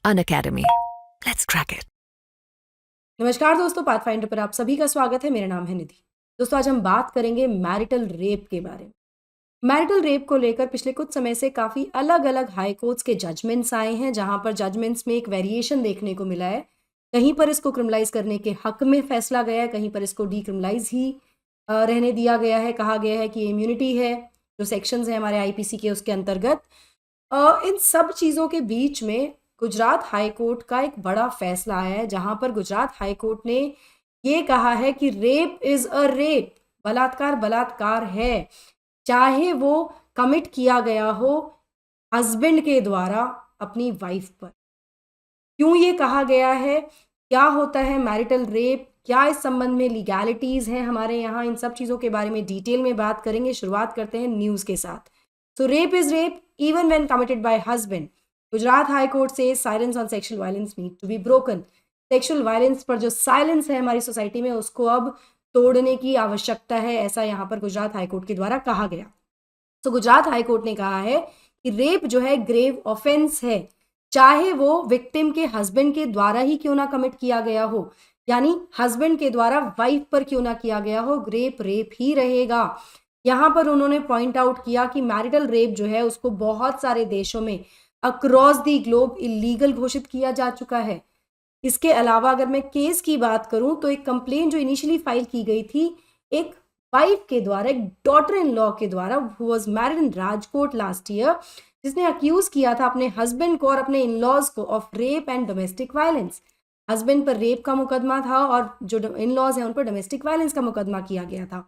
Unacademy. Let's crack it. नमस्कार दोस्तों, pathfinder पर आप सभी का स्वागत है। मेरा नाम है निधि। दोस्तों, आज हम बात करेंगे मैरिटल रेप के बारे में। मैरिटल रेप को लेकर पिछले कुछ समय से काफ़ी अलग अलग हाई कोर्ट्स के जजमेंट्स आए हैं, जहां पर जजमेंट्स में एक वेरिएशन देखने को मिला है। कहीं पर इसको क्रिमिनलाइज करने के हक में फैसला गया है, कहीं पर इसको डीक्रिमिनलाइज ही रहने दिया गया है। कहा गया है कि ये इम्यूनिटी है, जो सेक्शंस हैं हमारे आईपीसी के, उसके अंतर्गत। इन सब चीज़ों के बीच में गुजरात हाई कोर्ट का एक बड़ा फैसला आया है, जहां पर गुजरात हाई कोर्ट ने ये कहा है कि रेप इज़ अ रेप, बलात्कार बलात्कार है, चाहे वो कमिट किया गया हो हस्बैंड के द्वारा अपनी वाइफ पर। क्यों ये कहा गया है, क्या होता है मैरिटल रेप, क्या इस संबंध में लीगैलिटीज़ हैं हमारे यहाँ, इन सब चीज़ों के बारे में डिटेल में बात करेंगे। शुरुआत करते हैं न्यूज़ के साथ। So rape is rape even when committed by husband. Gujarat high court से silence on sexual violence need to be broken. Sexual violence पर जो साइलेंस है हमारी सोसाइटी में, उसको अब तोड़ने की आवश्यकता है, ऐसा यहाँ पर गुजरात हाई कोर्ट के द्वारा कहा गया। तो गुजरात हाई कोर्ट ने कहा है कि रेप जो है ग्रेव ऑफेंस है, चाहे वो विक्टिम के हस्बैंड के द्वारा ही क्यों ना कमिट किया गया हो, यानी हस्बैंड के द्वारा वाइफ पर क्यों ना किया गया हो, रेप रेप ही रहेगा। यहाँ पर उन्होंने पॉइंट आउट किया कि मैरिटल रेप जो है उसको बहुत सारे देशों में अक्रॉस दी ग्लोब इलीगल घोषित किया जा चुका है। इसके अलावा अगर मैं केस की बात करूं तो एक कंप्लेंट जो इनिशियली फाइल की गई थी एक वाइफ के द्वारा, एक डॉटर इन लॉ के द्वारा, who was married in Rajkot last year, जिसने अक्यूज किया था अपने हस्बैंड को और अपने इन लॉज को of rape and domestic violence. Husband पर रेप का मुकदमा था और जो इन लॉज हैं उन पर डोमेस्टिक वायलेंस का मुकदमा किया गया था।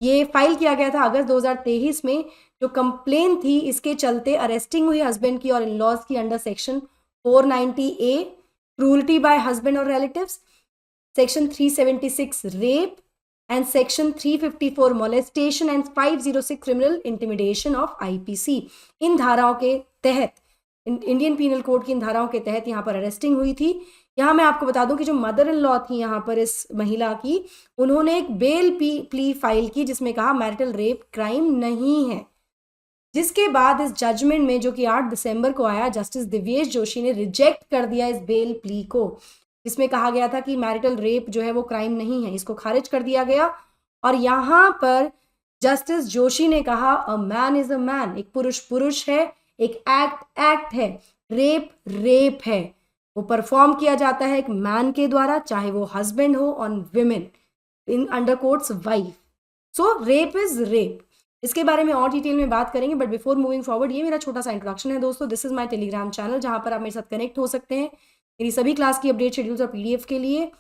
ये फाइल किया गया था अगस्त 2023 में। जो कंप्लेन थी, इसके चलते अरेस्टिंग हुई हस्बैंड की और इन लॉज की under section 490A cruelty by husband और relatives, section 376 rape and section 354 molestation and 506 criminal intimidation of IPC. इन धाराओं के तहत, इंडियन पीनल कोड की इन धाराओं के तहत यहाँ पर अरेस्टिंग हुई थी। यहाँ मैं आपको बता दूं कि जो मदर इन लॉ थी यहाँ पर इस महिला की, उन्होंने एक बेल प्ली फाइल की जिसमें कहा मैरिटल रेप क्राइम नहीं है। जिसके बाद इस जजमेंट में, जो कि 8 दिसंबर को आया, जस्टिस दिव्येश जोशी ने रिजेक्ट कर दिया इस बेल प्ली को, जिसमें कहा गया था कि मैरिटल रेप जो है वो क्राइम नहीं है। इसको खारिज कर दिया गया और यहाँ पर जस्टिस जोशी ने कहा a man is a man, एक पुरुष पुरुष है, एक एक्ट एक्ट है, रेप रेप है, वो परफॉर्म किया जाता है एक मैन के द्वारा, चाहे वो हस्बैंड हो on women, in under quotes wife. So rape is rape. इसके बारे में और डिटेल में बात करेंगे, बट बिफोर मूविंग फॉरवर्ड, ये मेरा छोटा सा इंट्रोडक्शन है दोस्तों। This is my Telegram channel, जहां पर आप मेरे साथ कनेक्ट हो सकते हैं मेरी सभी क्लास की अपडेट, शेड्यूल्स और पीडीएफ के लिए।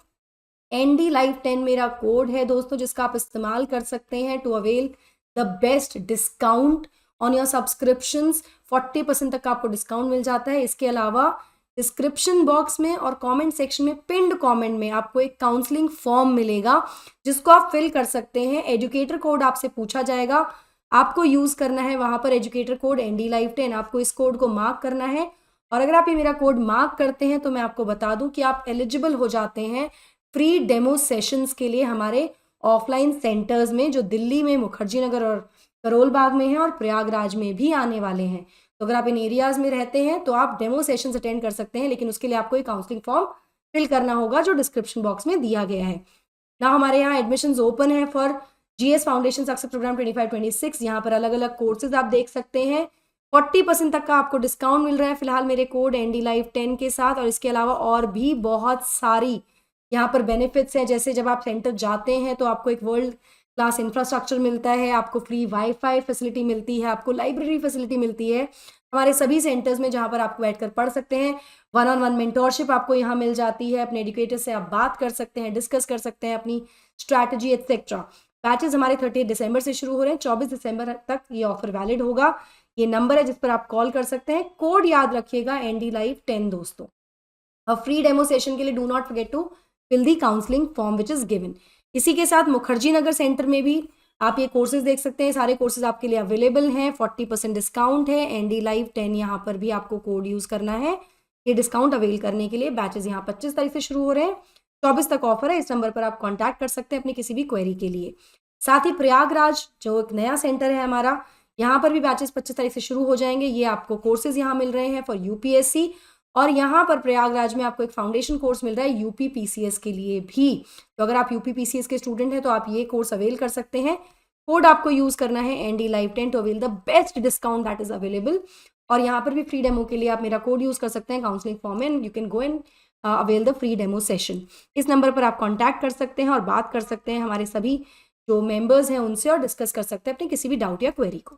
ND Live 10 मेरा कोड है दोस्तों, जिसका आप इस्तेमाल कर सकते हैं to avail the best discount on your subscriptions. 40% तक का आपको डिस्काउंट मिल जाता है। इसके अलावा डिस्क्रिप्शन बॉक्स में और कमेंट सेक्शन में पिंड कमेंट में आपको एक काउंसलिंग फॉर्म मिलेगा, जिसको आप फिल कर सकते हैं। एजुकेटर कोड आपसे पूछा जाएगा, आपको यूज करना है वहां पर एजुकेटर कोड ND Live 10। आपको इस कोड को मार्क करना है और अगर आप ये मेरा कोड मार्क करते हैं तो मैं आपको बता दूं कि आप एलिजिबल हो जाते हैं फ्री डेमो सेशंस के लिए हमारे ऑफलाइन सेंटर्स में, जो दिल्ली में मुखर्जी नगर और करोल बाग में हैं और प्रयागराज में भी आने वाले हैं। तो अगर आप इन एरियाज में रहते हैं तो आप डेमो सेशंस अटेंड कर सकते हैं, लेकिन उसके लिए आपको एक काउंसलिंग फॉर्म फिल करना होगा जो डिस्क्रिप्शन बॉक्स में दिया गया है ना। हमारे यहाँ एडमिशंस ओपन है for GS foundation success program 25-26। यहाँ पर अलग अलग कोर्सेज आप देख सकते हैं। 40% तक का आपको डिस्काउंट मिल रहा है फिलहाल मेरे कोड ND Live 10 के साथ। और इसके अलावा और भी बहुत सारी यहाँ पर बेनिफिट्स हैं, जैसे जब आप सेंटर जाते हैं तो आपको एक वर्ल्ड क्लास इंफ्रास्ट्रक्चर मिलता है, आपको फ्री वाईफाई फैसिलिटी मिलती है, आपको लाइब्रेरी फैसिलिटी मिलती है हमारे सभी सेंटर्स में, जहाँ पर आपको बैठकर पढ़ सकते हैं। 1-on-1 मेंटोरशिप आपको यहाँ मिल जाती है, अपने एजुकेटर से आप बात कर सकते हैं, डिस्कस कर सकते हैं अपनी स्ट्रैटेजी एक्सेट्रा। बैचेस हमारे 30 दिसंबर से शुरू हो रहे हैं, 24 दिसंबर तक ये ऑफर वैलिड होगा। ये नंबर है जिस पर आप कॉल कर सकते हैं। कोड याद रखिएगा ND Live 10 दोस्तों। और फ्री डेमो सेशन के लिए do not forget to fill the counselling form which is given. इसी के साथ मुखर्जी नगर सेंटर में भी आप ये कोर्सेज देख सकते हैं। सारे कोर्सेज आपके लिए अवेलेबल हैं, 40% डिस्काउंट है। ND Live 10 यहाँ पर भी आपको कोड यूज करना है ये डिस्काउंट अवेल करने के लिए। बैचेस यहाँ 25 तारीख से शुरू हो रहे हैं, 24 तक ऑफर है। इस नंबर पर आप कॉन्टैक्ट कर सकते हैं अपनी किसी भी क्वेरी के लिए। साथ ही प्रयागराज जो एक नया सेंटर है हमारा, यहाँ पर भी बैचेस 25 तारीख से शुरू हो जाएंगे। ये आपको कोर्सेज यहाँ मिल रहे हैं फॉर UPSC और यहाँ पर प्रयागराज में आपको एक फाउंडेशन कोर्स मिल रहा है यूपी पीसीएस के लिए भी। तो अगर आप यूपी पीसीएस के स्टूडेंट हैं तो आप ये कोर्स अवेल कर सकते हैं। कोड आपको यूज करना है ND-Live10 to avail the best discount that is available. और यहाँ पर भी फ्री डेमो के लिए आप मेरा कोड यूज कर सकते हैं काउंसलिंग फॉर्म में, and you can go and avail the free demo session. इस नंबर पर आप कॉन्टैक्ट कर सकते हैं और बात कर सकते हैं हमारे सभी जो मेंबर्स हैं उनसे, और डिस्कस कर सकते हैं अपनी किसी भी डाउट या क्वेरी को।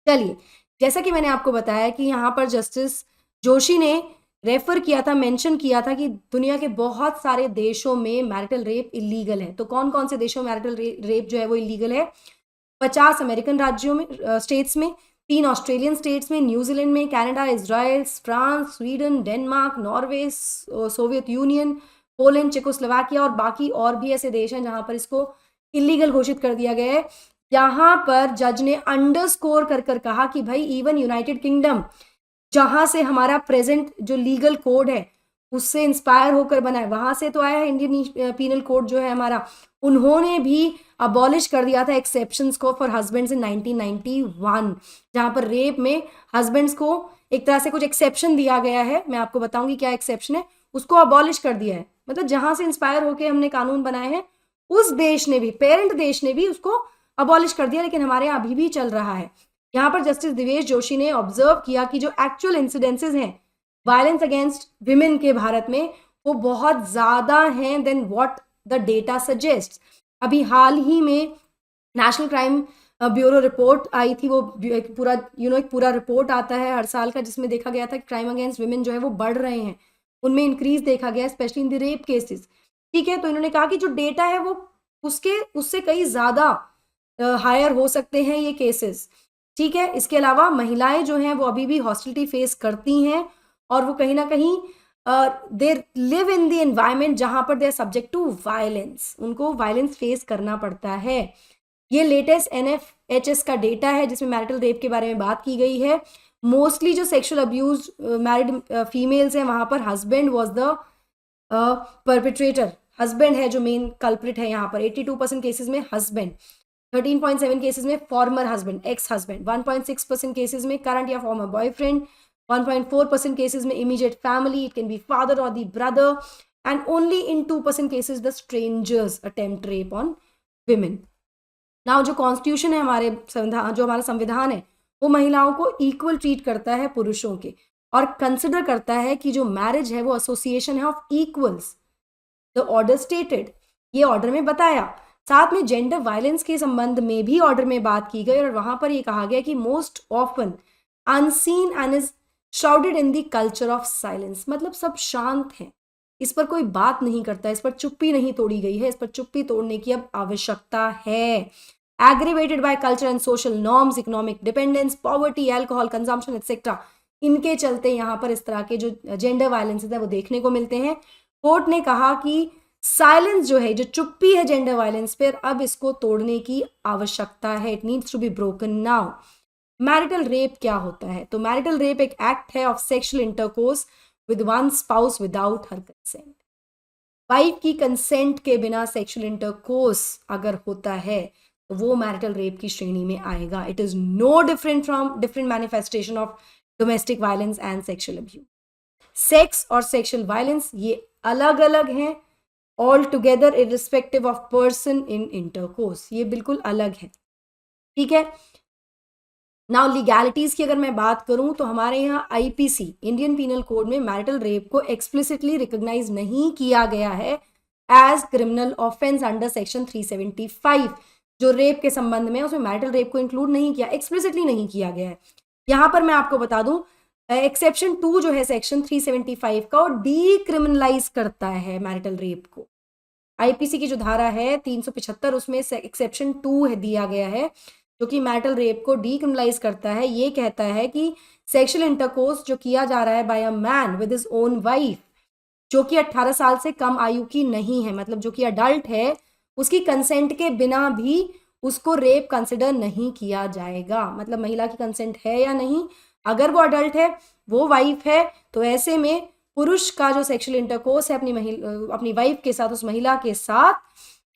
चलिए, जैसा कि मैंने आपको बताया कि यहाँ पर जस्टिस जोशी ने रेफर किया था, मेंशन किया था कि दुनिया के बहुत सारे देशों में मैरिटल रेप इलीगल है। तो कौन कौन से देशों में मैरिटल रेप जो है वो इलीगल है? 50 अमेरिकन राज्यों में, स्टेट्स में, 3 ऑस्ट्रेलियन स्टेट्स में, न्यूजीलैंड में, Canada, Israel, France, Sweden, Denmark, Norway, Soviet union, Poland, Czechoslovakia और बाकी और भी ऐसे देश हैं जहां पर इसको इलीगल घोषित कर दिया गया है। यहाँ पर जज ने अंडरस्कोर कर कर कहा कि भाई इवन यूनाइटेड किंगडम, जहां से हमारा प्रेजेंट जो लीगल कोड है उससे इंस्पायर होकर बना है, वहां से तो आया है इंडियन पीनल कोड जो है हमारा, उन्होंने भी अबॉलिश कर दिया था एक्सेप्शंस को फॉर हस्बैंड्स इन 1991, जहां पर रेप में हस्बैंड्स को एक तरह से कुछ एक्सेप्शन दिया गया है। मैं आपको बताऊंगी क्या एक्सेप्शन है, उसको अबॉलिश कर दिया है। मतलब जहां से इंस्पायर होकर हमने कानून बनाए हैं उस देश ने भी, पेरेंट देश ने भी उसको अबॉलिश कर दिया, लेकिन हमारे यहाँ अभी भी चल रहा है। यहाँ पर जस्टिस दिवेश जोशी ने ऑब्जर्व किया कि जो एक्चुअल इंसिडेंसेस हैं वायलेंस अगेंस्ट विमेन के भारत में, वो बहुत ज्यादा हैं then what the data suggest. अभी हाल ही में नेशनल क्राइम ब्यूरो रिपोर्ट आई थी, वो एक पूरा एक पूरा रिपोर्ट आता है हर साल का, जिसमें देखा गया था कि क्राइम अगेंस्ट विमेन जो है वो बढ़ रहे हैं, उनमें इंक्रीज देखा गया, specially in the rape cases. ठीक है, तो इन्होंने कहा कि जो डेटा है वो उससे कई ज्यादा हायर हो सकते हैं ये केसेस। ठीक है, इसके अलावा महिलाएं जो हैं वो अभी भी हॉस्टिलिटी फेस करती हैं, और वो कहीं ना कहीं they live in the environment जहां पर they are subject to violence, उनको वायलेंस फेस करना पड़ता है। ये लेटेस्ट NFHS का डेटा है जिसमें मैरिटल रेप के बारे में बात की गई है। मोस्टली जो सेक्सुअल अब्यूज मैरिड फीमेल्स हैं वहां पर husband was the perpetrator, husband है जो मेन कल्प्रिट है। यहाँ पर 82% केसेस में हस्बैंड, 13.7 केसेस में former husband, ex husband, 1.6% cases में करंट या फॉर्मर बॉयफ्रेंड, 1.4% केसेस में immediate family, it can be father or the brother, and only in 2% cases the strangers attempt rape on women. Now जो constitution है हमारे संविधान, जो हमारा संविधान है, वो महिलाओं को इक्वल ट्रीट करता है पुरुषों के, और कंसिडर करता है कि जो मैरिज है वो एसोसिएशन है of equals, the order stated, ये ऑर्डर में बताया। साथ में जेंडर वायलेंस के संबंध में भी ऑर्डर में बात की गई, और वहां पर ये कहा गया कि most often unseen and is shrouded in the culture of silence, मतलब सब शांत हैं, इस पर कोई बात नहीं करता, इस पर चुप्पी नहीं तोड़ी गई है, इस पर चुप्पी तोड़ने की अब आवश्यकता है। Aggravated by culture and social norms, economic dependence, poverty, alcohol consumption etcetera, इनके चलते यहाँ पर इस तरह के जो जेंडर वायलेंसेस है वो देखने को मिलते हैं। कोर्ट ने कहा कि साइलेंस जो है, जो चुप्पी है जेंडर वायलेंस पर, अब इसको तोड़ने की आवश्यकता है, it needs to be broken now. Marital rape क्या होता है? तो मैरिटल रेप एक एक्ट है of sexual intercourse with one spouse without her consent. Wife की कंसेंट के बिना सेक्सुअल इंटरकोर्स अगर होता है तो वो मैरिटल रेप की श्रेणी में आएगा। It is no different from different manifestation of domestic violence and sexual abuse. Sex और सेक्सुअल वायलेंस ये अलग अलग हैं, all together irrespective of person in intercourse, ये बिल्कुल अलग है। ठीक है, नाउ लीगैलिटीज की अगर मैं बात करूं तो हमारे यहाँ IPC, इंडियन पीनल कोड में मैरिटल रेप को एक्सप्लिसिटली रिकॉग्नाइज नहीं किया गया है as criminal offence under section 375। जो रेप के संबंध में उसमें मैरिटल रेप को इंक्लूड नहीं किया, एक्सप्लिसिटली नहीं किया गया है। यहाँ पर मैं आपको बता दूं, एक्सेप्शन 2 जो है सेक्शन 375 का, वो डीक्रिमिनलाइज करता है मैरिटल रेप को। IPC की जो धारा है 375, उसमें एक्सेप्शन 2 है दिया गया है, जो कि मैरिटल रेप को डीक्रिमिनलाइज करता है। ये कहता है कि सेक्सुअल इंटरकोर्स जो किया जा रहा है by a man with his own wife, जो कि 18 साल से कम आयु की नहीं है, मतलब जो कि अडल्ट है, उसकी कंसेंट के बिना भी उसको रेप कंसिडर नहीं किया जाएगा। मतलब महिला की कंसेंट है या नहीं, अगर वो अडल्ट है, वो वाइफ है, तो ऐसे में पुरुष का जो सेक्सुअल इंटरकोर्स है अपनी वाइफ के साथ, उस महिला के साथ,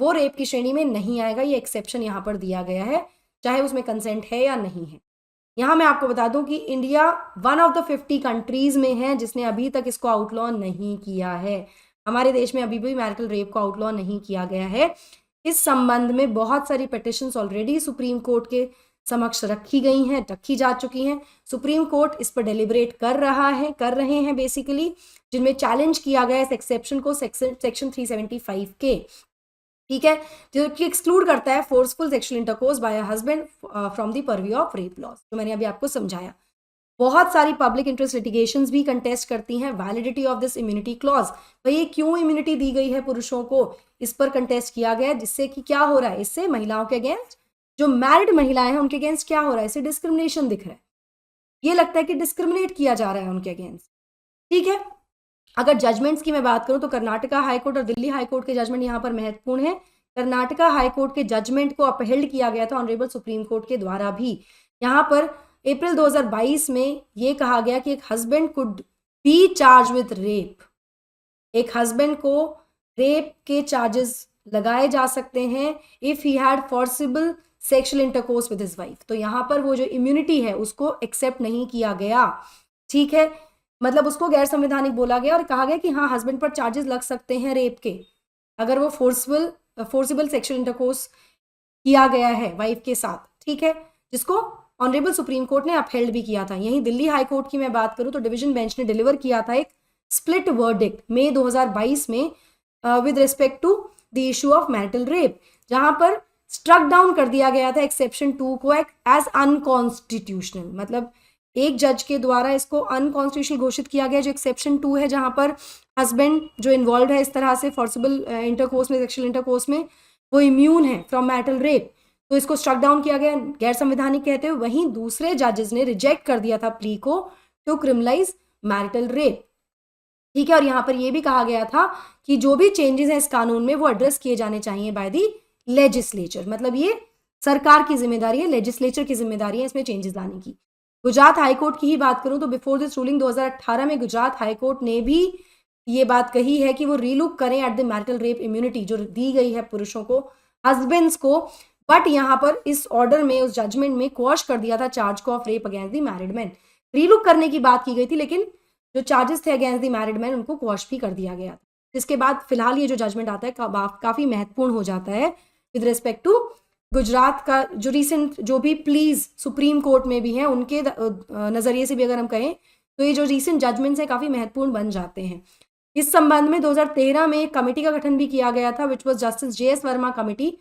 वो रेप की श्रेणी में नहीं आएगा। ये एक्सेप्शन यहाँ पर दिया गया है, चाहे उसमें कंसेंट है या नहीं है। यहाँ मैं आपको बता दूं कि India one of the 50 countries में है जिसने अभी तक इसको आउटलॉ नहीं किया है। हमारे देश में अभी भी मैरिटल रेप को आउटलॉ नहीं किया गया है। इस संबंध में बहुत सारी पिटिशंस ऑलरेडी सुप्रीम कोर्ट के समक्ष रखी गई हैं, रखी जा चुकी हैं। सुप्रीम कोर्ट इस पर डेलिब्रेट कर रहे हैं बेसिकली, जिनमें चैलेंज किया गया इस एक्सेप्शन को सेक्शन 375 के, ठीक है, जो कि एक्सक्लूड करता है forceful sexual intercourse by a husband from the purview of rape laws, जो मैंने अभी आपको समझाया। बहुत सारी पब्लिक इंटरेस्ट लिटिगेशंस भी कंटेस्ट करती हैं validity of this immunity clause. भाई ये क्यों इम्यूनिटी दी गई है पुरुषों को, इस पर कंटेस्ट किया गया, जिससे कि क्या हो रहा है, इससे महिलाओं के अगेंस्ट, जो मैरिड महिलाएं हैं उनके अगेंस्ट क्या हो रहा है, इससे डिस्क्रिमिनेशन दिख रहा है। ये लगता है कि डिस्क्रिमिनेट किया जा रहा है उनके अगेंस्ट, ठीक है। अगर जजमेंट्स की मैं बात करूं तो कर्नाटका हाईकोर्ट और दिल्ली हाईकोर्ट के जजमेंट यहाँ पर महत्वपूर्ण है। कर्नाटका हाईकोर्ट के जजमेंट को अपहेल्ड किया गया था ऑनरेबल सुप्रीम कोर्ट के द्वारा भी। यहाँ पर अप्रैल 2022 में ये कहा गया कि एक husband could be charge with rape, एक हस्बैंड को रेप के चार्जेस लगाए जा सकते हैं if he had forcible sexual intercourse with his wife. तो यहाँ पर वो जो इम्यूनिटी है उसको एक्सेप्ट नहीं किया गया, ठीक है, मतलब उसको गैर संवैधानिक बोला गया और कहा गया कि हाँ हस्बैंड पर चार्जेस लग सकते हैं रेप के अगर वो फोर्सिबल सेक्सुअल इंटरकोर्स किया गया है वाइफ के साथ, ठीक है, जिसको ऑनरेबल सुप्रीम कोर्ट ने अपहेल्ड भी किया था। यहीं दिल्ली हाई कोर्ट की मैं बात करूं तो डिवीजन बेंच ने डिलीवर किया था एक स्प्लिट वर्डिक्ट मई 2022 में with respect to the issue of marital rape, जहां पर स्ट्रक डाउन कर दिया गया था एक्सेप्शन 2 को एज अनकॉन्स्टिट्यूशनल। मतलब एक जज के द्वारा इसको अनकॉन्स्टिट्यूशनल घोषित किया गया, जो एक्सेप्शन 2 है, जहां पर हस्बैंड जो इन्वॉल्व है इस तरह से फोर्सिबल इंटरकोर्स में, सेक्सुअल इंटरकोर्स में, वो इम्यून है फ्रॉम मैरिटल रेप, तो इसको स्ट्रक डाउन किया गया, गैर संवैधानिक कहते हुए। वहीं दूसरे जजेस ने रिजेक्ट कर दिया था प्ली को टू क्रिमिनलाइज मैरिटल रेप, ठीक है। और यहाँ पर यह भी कहा गया था कि जो भी चेंजेस हैं इस कानून में वो एड्रेस किए जाने चाहिए बाय दी लेजिस्लेचर, मतलब ये सरकार की जिम्मेदारी है, लेजिस्लेचर की जिम्मेदारी है इसमें चेंजेस लाने की। गुजरात हाईकोर्ट की ही बात करूं तो बिफोर दिस रूलिंग 2018 में गुजरात हाईकोर्ट ने भी ये बात कही है कि वो रीलुक करें at the marital rape immunity जो दी गई है पुरुषों को, हस्बैंड्स को, बट यहाँ पर इस ऑर्डर में, उस जजमेंट में क्वॉश कर दिया था चार्ज को of rape against the married man. Relook करने की बात की गई थी, लेकिन जो चार्जेस थे अगेंस्ट द मैरिड मैन उनको क्वॉश भी कर दिया गया था। जिसके बाद फिलहाल ये जो जजमेंट आता है काफी महत्वपूर्ण हो जाता है विद रिस्पेक्ट टू गुजरात का। जो रिसेंट जो भी प्लीज सुप्रीम कोर्ट में भी हैं उनके नजरिए से भी अगर हम कहें तो ये जो रिसेंट जजमेंट्स हैं काफी महत्वपूर्ण बन जाते हैं। इस संबंध में 2013 में एक कमेटी का गठन भी किया गया था which was justice JS Verma committee.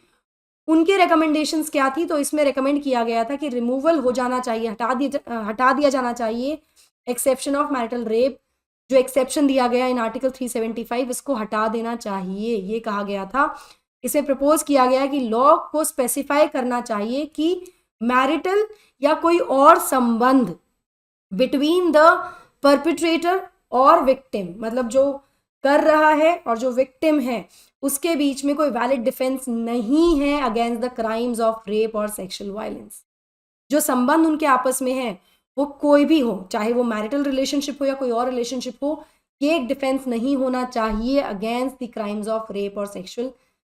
उनके रिकमेंडेशंस क्या थी, तो इसमें रिकमेंड किया गया था कि रिमूवल हो जाना चाहिए, हटा दिया जाना चाहिए एक्सेप्शन ऑफ मैरिटल रेप, जो एक्सेप्शन दिया गया इन आर्टिकल 375 इसको हटा देना चाहिए, ये कहा गया था। इसे प्रपोज किया गया कि लॉ को स्पेसिफाई करना चाहिए कि मैरिटल या कोई और संबंध बिटवीन द परपिट्रेटर और विक्टिम, मतलब जो कर रहा है और जो विक्टिम है उसके बीच में कोई वैलिड डिफेंस नहीं है against the crimes of rape और सेक्सुअल वायलेंस। जो संबंध उनके आपस में है वो कोई भी हो, चाहे वो मैरिटल रिलेशनशिप हो या कोई और रिलेशनशिप हो, ये एक डिफेंस नहीं होना चाहिए against the crimes of rape और sexual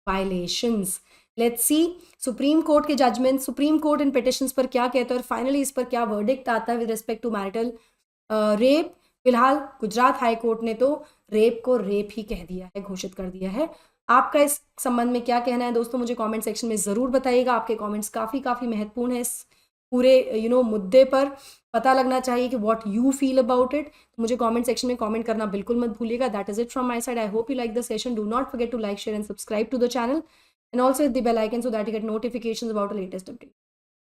violations. Let's see supreme court के जजमेंट, सुप्रीम कोर्ट इन पिटिशंस पर क्या कहता है और फाइनली इस पर क्या वर्डिक्ट आता है with respect to marital rape. फिलहाल गुजरात हाई कोर्ट ने तो रेप को रेप ही कह दिया है, घोषित कर दिया है। आपका इस संबंध में क्या कहना है दोस्तों, मुझे कमेंट सेक्शन में ज़रूर बताइएगा। आपके कमेंट्स काफ़ी महत्वपूर्ण है इस पूरे मुद्दे पर। पता लगना चाहिए कि what you feel about it. तो मुझे कमेंट सेक्शन में कमेंट करना बिल्कुल मत भूलिएगा। That is it from my side. I hope you like the session. Do not forget to like, share and subscribe to the channel and also hit the bell icon so that you get notifications about the latest update.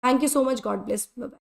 Thank you so much. God bless. Bye-bye.